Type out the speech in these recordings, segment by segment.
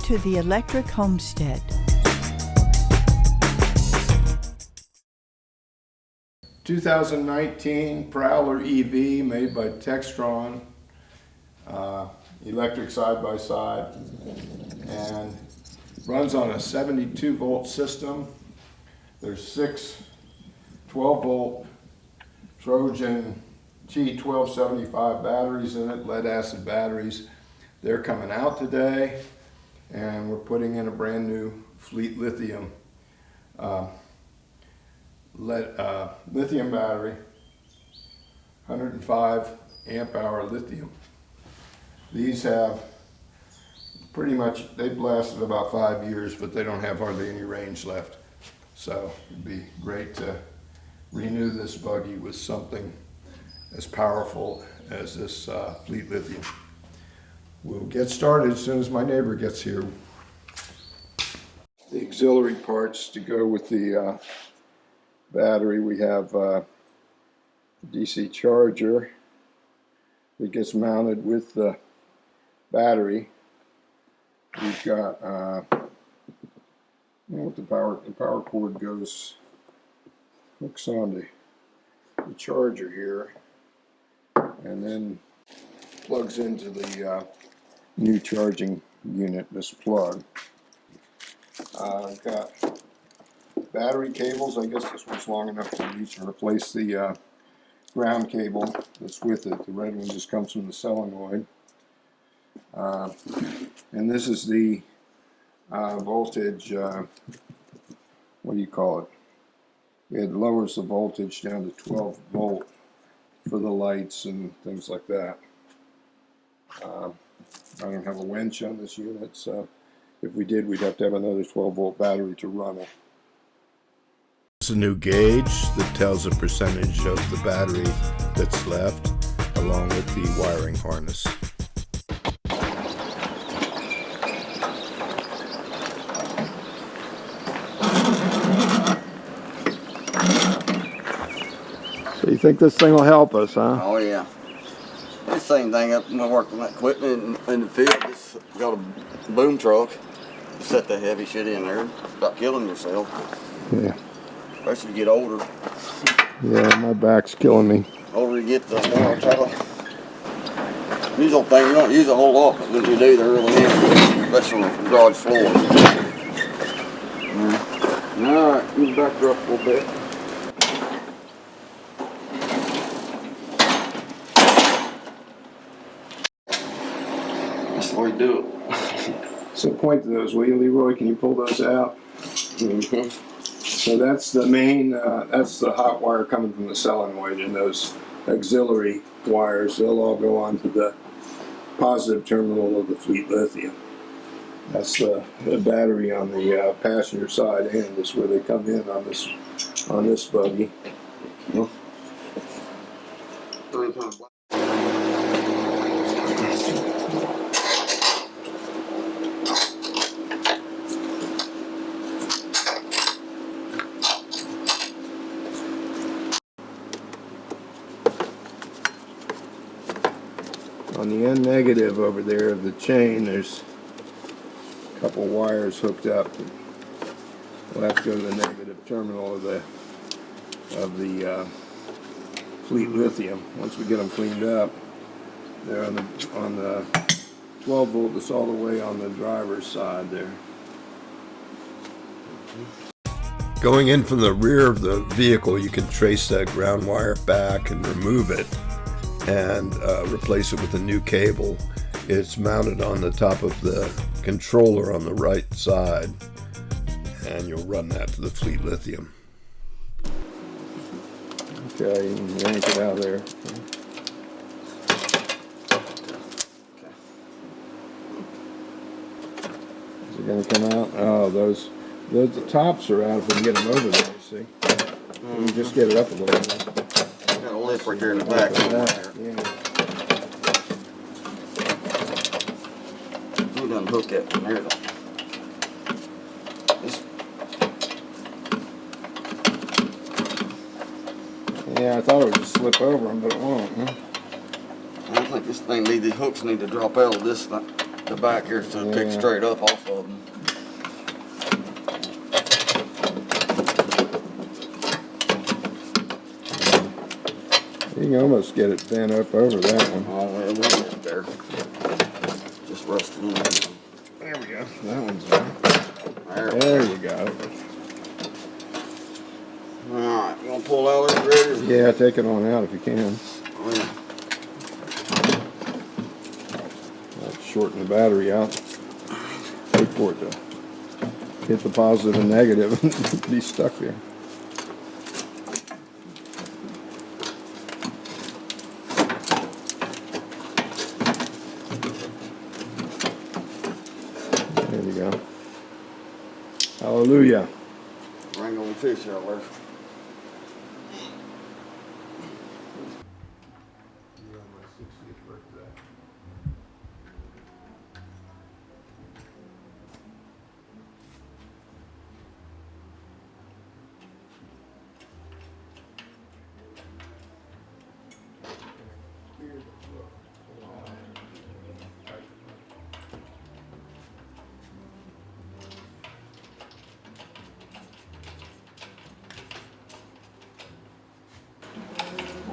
to the electric homestead. (2019) Prowler EV made by Textron, electric side-by-side, and runs on a 72-volt system. There's 6 12-volt Trojan G1275 batteries in it, lead-acid batteries. They're coming out today, and we're putting in a brand new FLEET lithium lithium battery, 105 amp hour lithium. These have pretty much, they've lasted about 5 years, but they don't have hardly any range left. So it'd be great to renew this buggy with something as powerful as this FLEET lithium. We'll get started as soon as my neighbor gets here. The auxiliary parts to go with the battery, we have a DC charger that gets mounted with the battery. We've got the power cord hooks on the charger here, and then plugs into the new charging unit, this plug. I've got battery cables. I guess this one's long enough to reach and replace the ground cable that's with it. The red one just comes from the solenoid. And this is the voltage, what do you call it? It lowers the voltage down to 12 volt for the lights and things like that. I don't have a winch on this unit, so if we did, we'd have to have another 12 volt battery to run it. It's a new gauge that tells a percentage of the battery that's left, along with the wiring harness. So you think this thing will help us, huh? Oh yeah. This same thing up when I worked on that equipment in the field, just got a boom truck, set that heavy shit in there, stop killing yourself. Yeah. Especially if you get older. Yeah, my back's killing me. The older you get, the more I try to use old thing. You don't use it a whole lot, but when you do, they're really handy, especially on the garage floor. Alright, you back her up a little bit. That's the way you do it. So point to those, will you, Leroy? Can you pull those out? Mm-hmm. So that's the main, that's the hot wire coming from the solenoid, and those auxiliary wires, they'll all go onto the positive terminal of the FLEET lithium. That's the battery on the passenger side end is where they come in on this buggy. On the end negative over there of the chain, there's a couple wires hooked up. We'll have to go to the negative terminal of the FLEET lithium. Once we get them cleaned up, they're on the 12 volt that's all the way on the driver's side there. Going in from the rear of the vehicle, you can trace that ground wire back and remove it and replace it with a new cable. It's mounted on the top of the controller on the right side, and you'll run that to the FLEET lithium. Okay, you can yank it out of there. Is it going to come out? Oh, those the tops are out if we can get them over there, you see. We can just get it up a little bit. Got a lip right there in the back. Yeah. You done hook that from there though. Yeah, I thought it would just slip over them, but it won't, huh? I think this thing these hooks need to drop out of this the back here so it picks Yeah. straight up off of them. You can almost get it bent up over that one. Oh, well, we'll get there. Just rusted in there. There we go. That one's done. There. There you go. Alright, you want to pull out there, ready? Yeah, take it on out if you can. Oh, yeah. That'll shorten the battery out. Wait for it to hit the positive and negative and be stuck there. There you go. Hallelujah. Wrangling fish out there.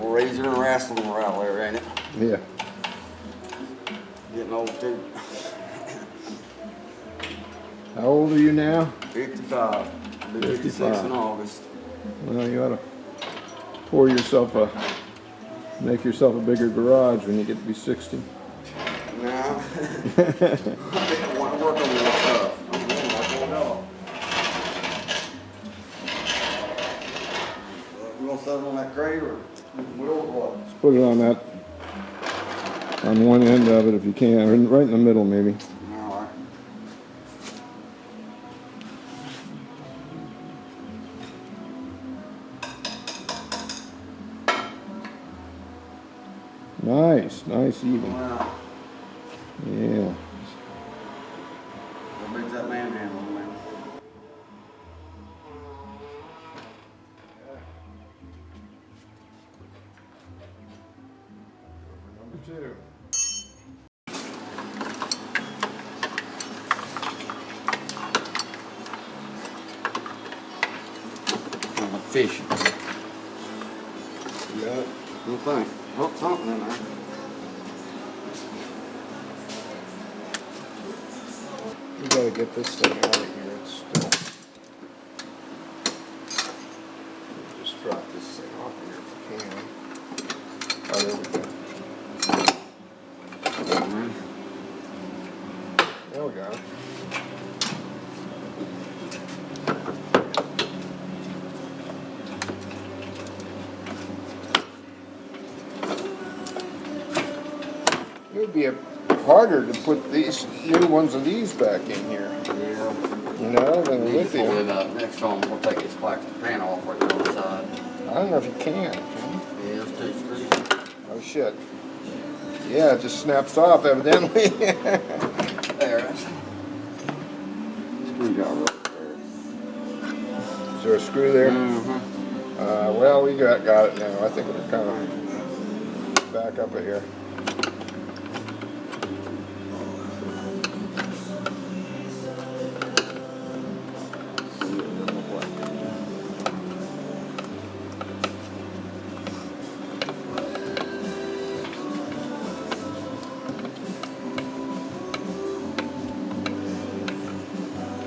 Razor and wrestling are out there, ain't it? Yeah. Getting old too. How old are you now? 55. I'll be 56 in 55. August. Well, you ought to make yourself a bigger garage when you get to be 60. Nah. I didn't want to work on that stuff. I'm going like one dog. You want to set it on that crate or wheel or what? Just put it on that, on one end of it if you can, or right in the middle maybe. Alright. Nice, even. Wow. Yeah. What makes that manhandle, man? Number 2. I'm like fishing. You got it? Good thing. Hook something in there. You gotta get this thing out of here. It's still. Just drop this thing off here if you can. Oh, there we go. There we go. It would be harder to put these new ones of these back in here, Yeah. you know, than the Need to pull lithium. it up. Next time we'll take this plastic pan off right on the side. I don't know if you can. Yeah, it's too screwy. Oh shit. Yeah, it just snaps off evidently. There it is. Screwdriver right there. Is there a screw there? Mm-hmm. Well, we got it now. I think it'll kind of back up here.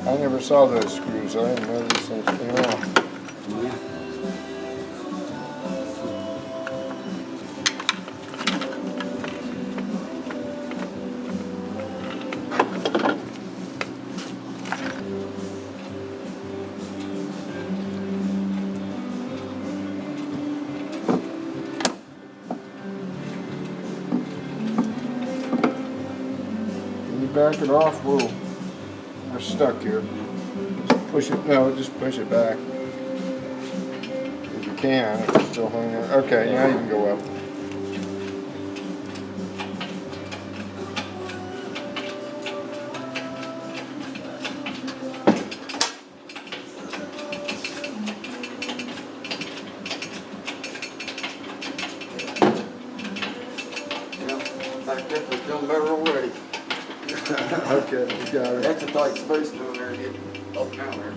I never saw those screws. I didn't know these things came off. Yeah. When you back it off, we're stuck here. Just push it. No, just push it back. If you can, if it's still hanging. Okay, now you can go up. Yep. Back there, we're feeling better already. Okay, you got it. That's a tight space down there getting up and down there.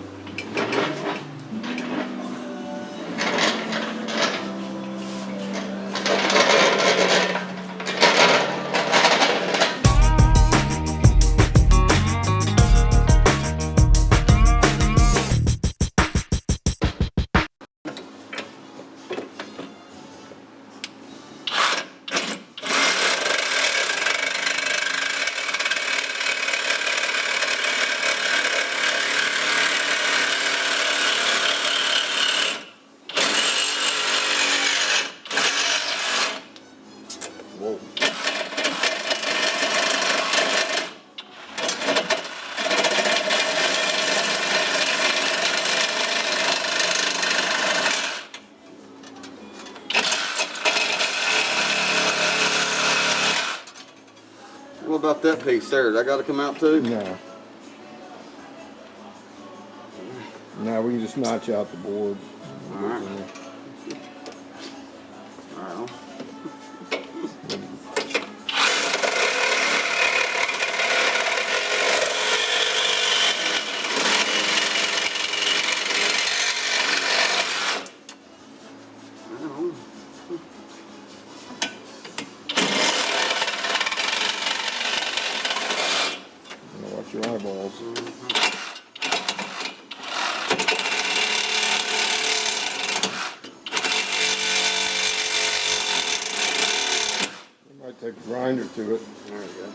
Whoa. What about that piece there? That got to come out too? No. Now we can just notch out the board. All right. All right. Watch your eyeballs. You might take a grinder to it. There you go.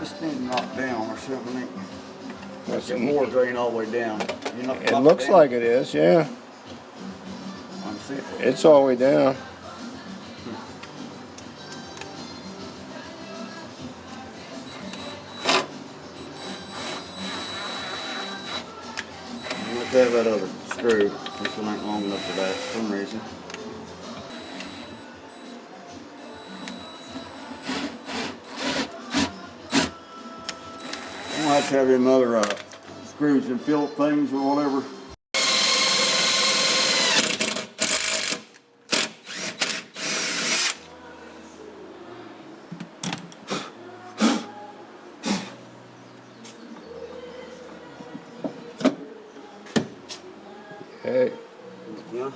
This thing knocked down or something. That's Get more drain all the way down. You knock It looks down? like it is, yeah. I'm see if It's all the way down. you have to have that other screw. This one ain't long enough for that for some reason. I'm gonna have to have them other screws and Phillips things or whatever. Hey. Yeah.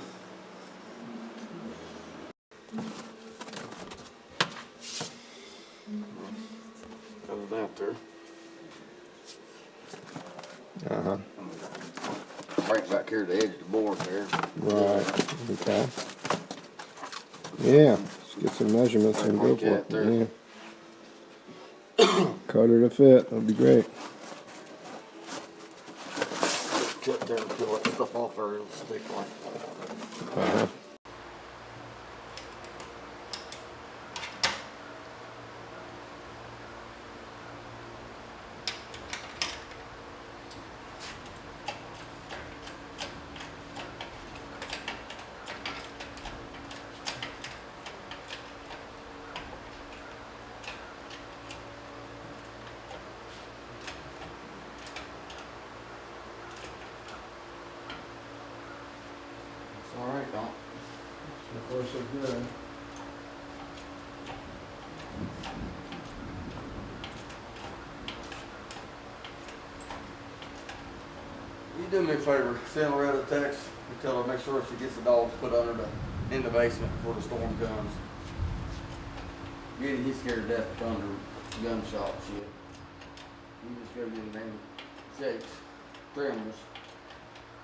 Got it out there. Uh-huh. Right back here at the edge of the board there. Right. Okay. Yeah. Let's get some measurements and go for it. There. Yeah. Cut her to fit. That'd be great. Cut there and peel that stuff off there, it'll stick like. Uh-huh. All right, Don. So far so good. You do me a favor, send Loretta a text and tell her make sure she gets the dogs put in the basement before the storm comes. He's scared to death of thunder, gunshot shit. You just go get them shakes, tremors,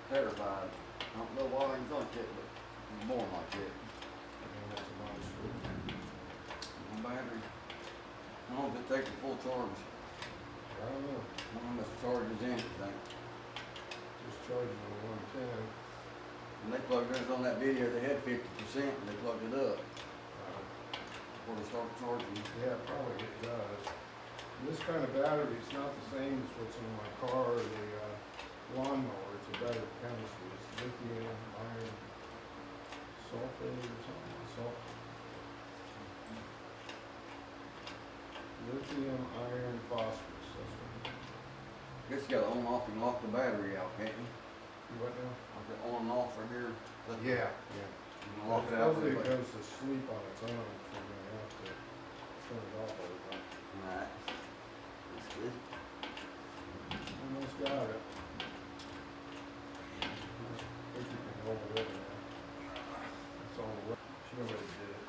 terrified. I don't know why he's like that, but he's born like that. No battery. I don't know if it takes a full charge. I don't know. I don't know if it charges anything. Just charging on 110. When they plugged it on that video, they had 50% and they plugged it up before they started charging. Yeah, probably it does. This kind of battery is not the same as what's in my car or the lawnmower. It's a better chemistry. It's lithium, iron, sulfate or something. Lithium, iron, phosphorus. That's what I guess you gotta on off and lock the battery out, can't you? What now? Like the on and off right here. Yeah. You can lock it out. Supposedly it Right. goes to sleep on its own, so you're gonna have to turn it off all the time. Right. That's good. Almost got it. I think you can roll it over now. That's all the work. She already did it.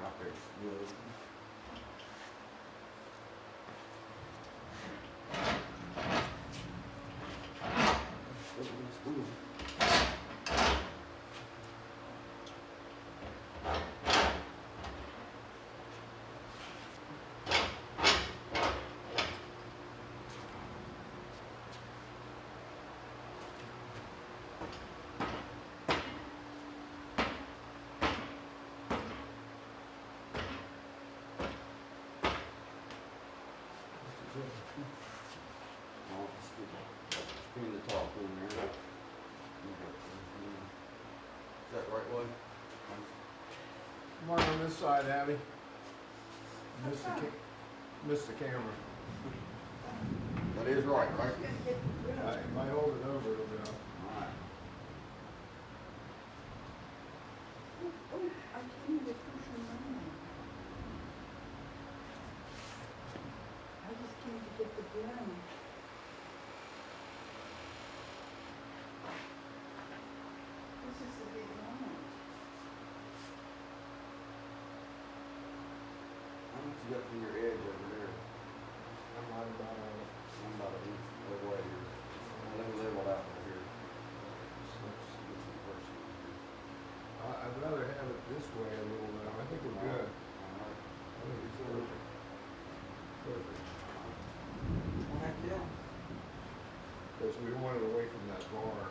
Right there. Good. That's good. Screen the top in there. Is that the right way? Come on this side, Abby. Missed the camera. That is right, right? If I hold it over, it'll be on. Alright. I can't even push them on. I just came to get the ground. This is the big one. How much you got from your edge over there? I'm right about on it. I'm about an inch away here. Level out over here. I'd rather have it this way a little bit. I think we're good. I think it's perfect. Perfect. Well, heck yeah. Because we want it away from that bar.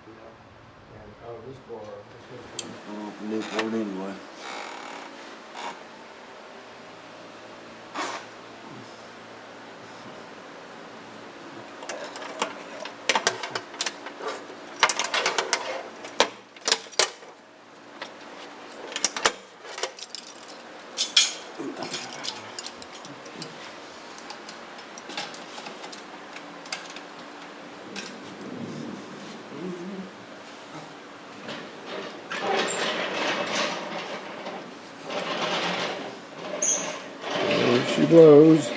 And out of this bar, it's going to be Newport anyway. There she blows.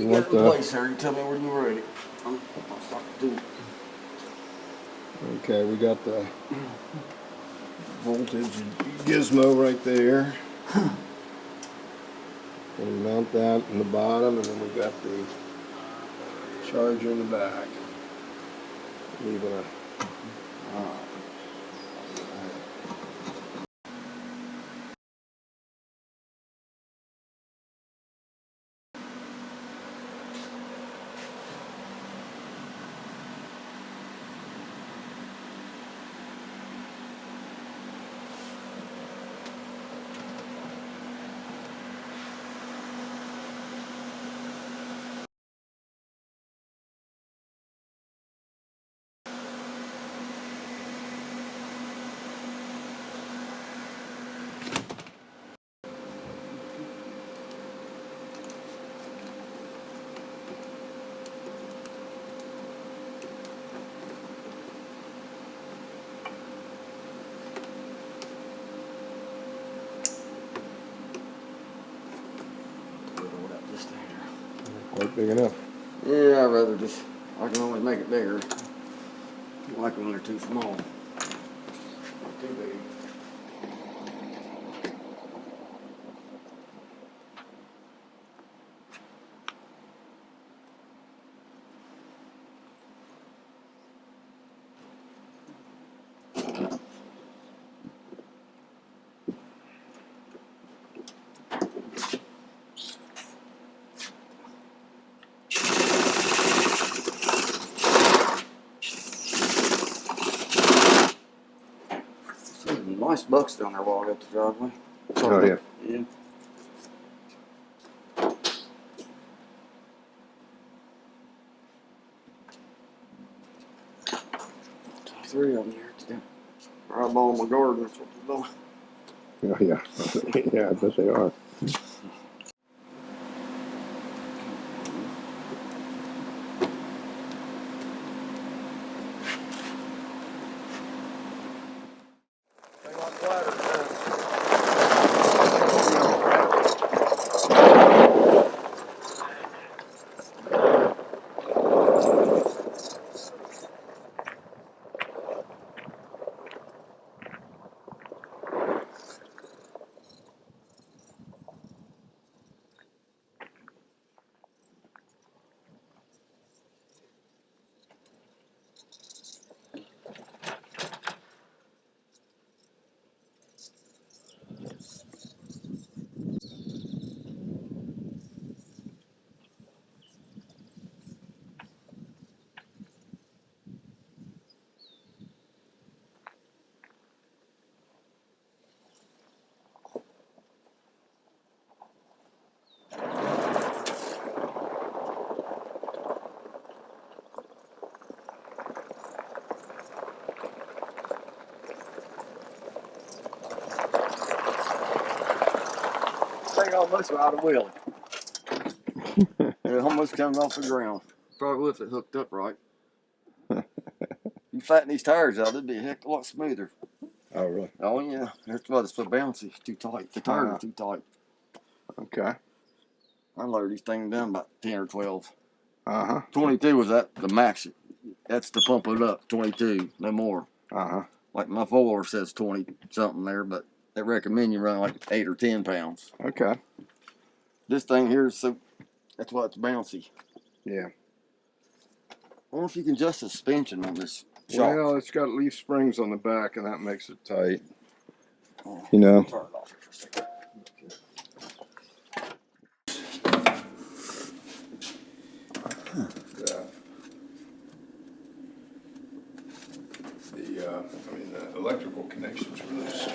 You want got the the- place, sir. You tell me when you're ready. I'll stop the Okay, we got the voltage gizmo right there. And mount that in the bottom, and then we got the charger in the back. Leaving a quite big enough. Yeah, I'd rather just, I can always make it bigger. I like them when they're too small. Too big. Some nice bucks down there while I got the driveway. Oh, yeah. Yeah. Three of them here today. Right ball in my garden, that's what they're doing. Oh, yeah. Yeah, I bet they are. Thing almost out of wheel. It almost comes off the ground. Probably if it hooked up right. You flatten these tires out, it'd be a heck of a lot smoother. Oh, really? Oh yeah, that's why it's so bouncy. It's too tight. The tires are too tight. Okay. I lowered these things down about 10 or 12. 22 was at the max. That's to pump it up. 22, no more. Like my 4 says 20 something there, but they recommend you run like 8 or 10 pounds. Okay. This thing here is so, that's why it's bouncy. Yeah. I wonder if you can adjust the suspension on this shock. Well, it's got leaf springs on the back, and that makes it tight. You know. Turn it off for a second. The electrical connections for this.